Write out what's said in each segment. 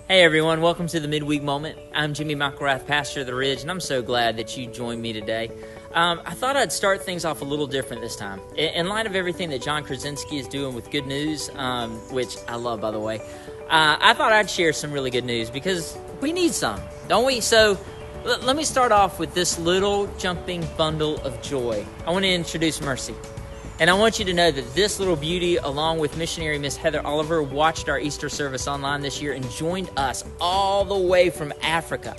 Hey everyone, welcome to the Midweek Moment. I'm Jimmy McIlrath, pastor of The Ridge, and I'm so glad that you joined me today. I thought I'd start things off a little different this time. In light of everything that John Krasinski is doing with good news, which I love, by the way, I thought I'd share some really good news because we need some, don't we? So let me start off with this little jumping bundle of joy. I want to introduce Mercy. And I want you to know that this little beauty, along with missionary Miss Heather Oliver, watched our Easter service online this year and joined us all the way from Africa.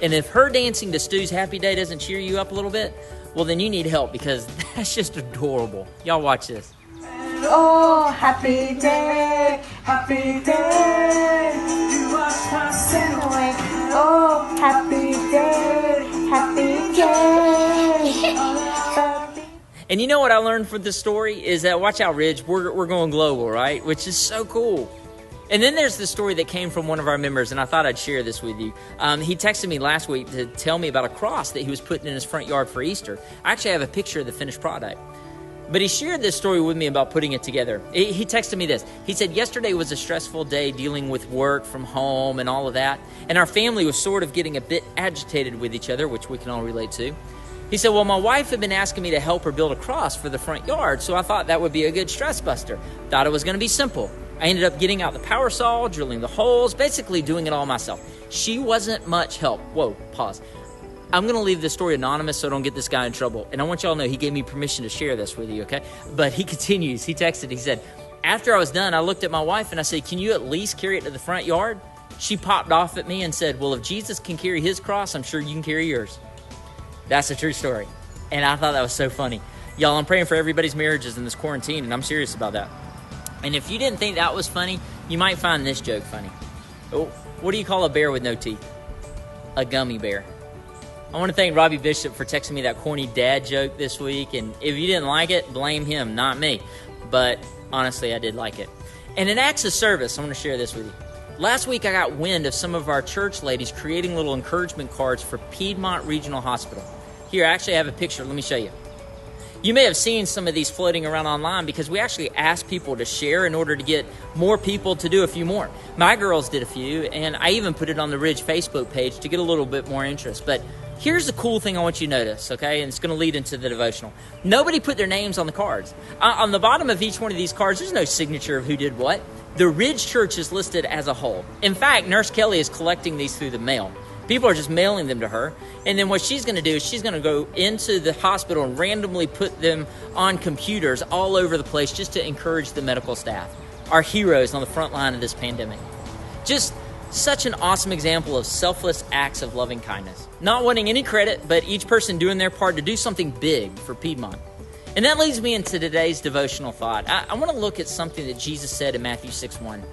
And if her dancing to Stu's Happy Day doesn't cheer you up a little bit, well, then you need help because that's just adorable. Y'all watch this. Oh, happy day, you are passing away. Oh, happy day, happy day. And you know what I learned from this story is that, watch out, Ridge, we're going global, right? Which is so cool. And then there's the story that came from one of our members, and I thought I'd share this with you. He texted me last week to tell me about a cross that he was putting in his front yard for Easter. I actually have a picture of the finished product. But he shared this story with me about putting it together. He texted me this. He said, yesterday was a stressful day dealing with work from home and all of that. And our family was sort of getting a bit agitated with each other, which we can all relate to. He said, well, my wife had been asking me to help her build a cross for the front yard, so I thought that would be a good stress buster. Thought it was going to be simple. I ended up getting out the power saw, drilling the holes, basically doing it all myself. She wasn't much help. Whoa, pause. I'm going to leave this story anonymous so I don't get this guy in trouble. And I want y'all to know he gave me permission to share this with you, okay? But he continues. He texted, he said, after I was done, I looked at my wife and I said, can you at least carry it to the front yard? She popped off at me and said, well, if Jesus can carry his cross, I'm sure you can carry yours. That's a true story. And I thought that was so funny. Y'all, I'm praying for everybody's marriages in this quarantine, and I'm serious about that. And if you didn't think that was funny, you might find this joke funny. Oh, what do you call a bear with no teeth? A gummy bear. I want to thank Robbie Bishop for texting me that corny dad joke this week. And if you didn't like it, blame him, not me. But honestly, I did like it. And in acts of service, I want to share this with you. Last week, I got wind of some of our church ladies creating little encouragement cards for Piedmont Regional Hospital. Here, I actually have a picture. Let me show you. You may have seen some of these floating around online because we actually asked people to share in order to get more people to do a few more. My girls did a few, and I even put it on the Ridge Facebook page to get a little bit more interest. But here's the cool thing I want you to notice, okay? And it's going to lead into the devotional. Nobody put their names on the cards. On the bottom of each one of these cards, there's no signature of who did what. The Ridge Church is listed as a whole. In fact, Nurse Kelly is collecting these through the mail. People are just mailing them to her. And then what she's going to do is she's going to go into the hospital and randomly put them on computers all over the place just to encourage the medical staff, our heroes on the front line of this pandemic. Just such an awesome example of selfless acts of loving kindness. Not wanting any credit, but each person doing their part to do something big for Piedmont. And that leads me into today's devotional thought. I want to look at something that Jesus said in Matthew 6:1.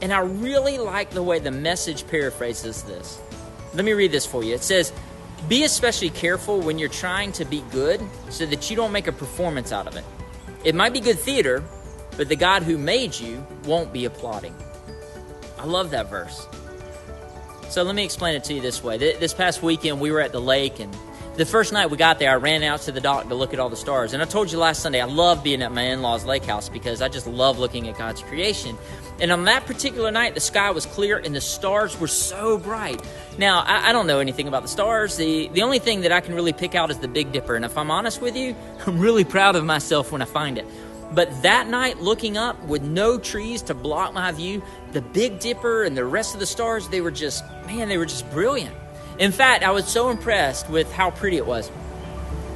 And I really like the way the Message paraphrases this. Let me read this for you. It says, be especially careful when you're trying to be good so that you don't make a performance out of it. It might be good theater, but the God who made you won't be applauding. I love that verse. So let me explain it to you this way. This past weekend, we were at the lake, and the first night we got there, I ran out to the dock to look at all the stars. And I told you last Sunday, I love being at my in-laws' lake house because I just love looking at God's creation. And on that particular night, the sky was clear and the stars were so bright. Now, I don't know anything about the stars. The only thing that I can really pick out is the Big Dipper. And if I'm honest with you, I'm really proud of myself when I find it. But that night, looking up with no trees to block my view, the Big Dipper and the rest of the stars, they were just brilliant. In fact, I was so impressed with how pretty it was.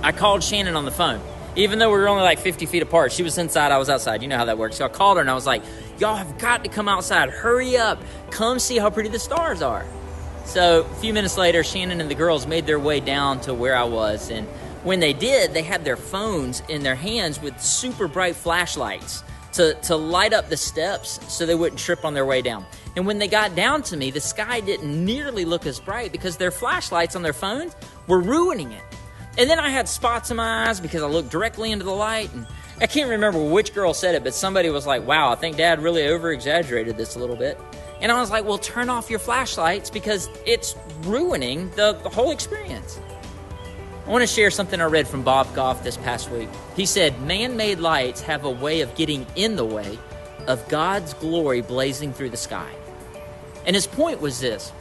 I called Shannon on the phone. Even though we were only like 50 feet apart, she was inside, I was outside. You know how that works. So I called her and I was like, y'all have got to come outside. Hurry up. Come see how pretty the stars are. So a few minutes later, Shannon and the girls made their way down to where I was. And when they did, they had their phones in their hands with super bright flashlights to light up the steps so they wouldn't trip on their way down. And when they got down to me, the sky didn't nearly look as bright because their flashlights on their phones were ruining it. And then I had spots in my eyes because I looked directly into the light. And I can't remember which girl said it, but somebody was like, wow, I think Dad really over-exaggerated this a little bit. And I was like, well, turn off your flashlights because it's ruining the whole experience. I want to share something I read from Bob Goff this past week. He said, man-made lights have a way of getting in the way of God's glory blazing through the sky. And his point was this,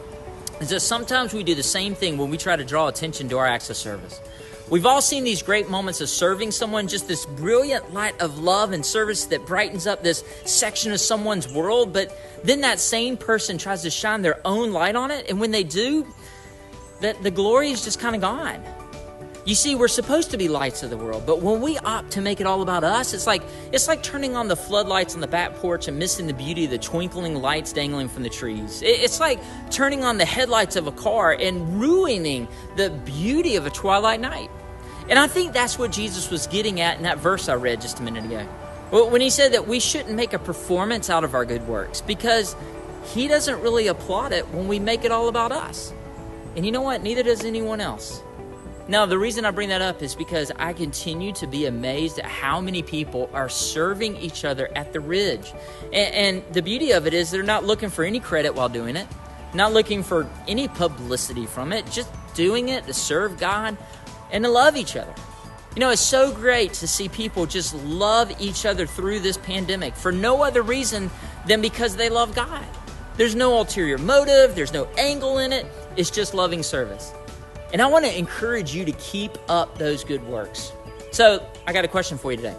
is that sometimes we do the same thing when we try to draw attention to our acts of service. We've all seen these great moments of serving someone, just this brilliant light of love and service that brightens up this section of someone's world, but then that same person tries to shine their own light on it, and when they do, the glory is just kind of gone. You see, we're supposed to be lights of the world, but when we opt to make it all about us, it's like turning on the floodlights on the back porch and missing the beauty of the twinkling lights dangling from the trees. It's like turning on the headlights of a car and ruining the beauty of a twilight night. And I think that's what Jesus was getting at in that verse I read just a minute ago. When he said that we shouldn't make a performance out of our good works because he doesn't really applaud it when we make it all about us. And you know what? Neither does anyone else. Now, the reason I bring that up is because I continue to be amazed at how many people are serving each other at the Ridge. And the beauty of it is they're not looking for any credit while doing it, not looking for any publicity from it, just doing it to serve God and to love each other. You know, it's so great to see people just love each other through this pandemic for no other reason than because they love God. There's no ulterior motive. There's no angle in it. It's just loving service. And I want to encourage you to keep up those good works. So I got a question for you today.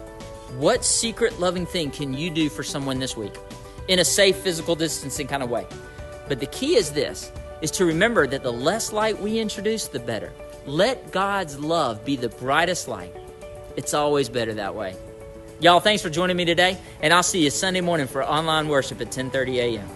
What secret loving thing can you do for someone this week in a safe physical distancing kind of way? But the key is this, is to remember that the less light we introduce, the better. Let God's love be the brightest light. It's always better that way. Y'all, thanks for joining me today, and I'll see you Sunday morning for online worship at 10:30 a.m.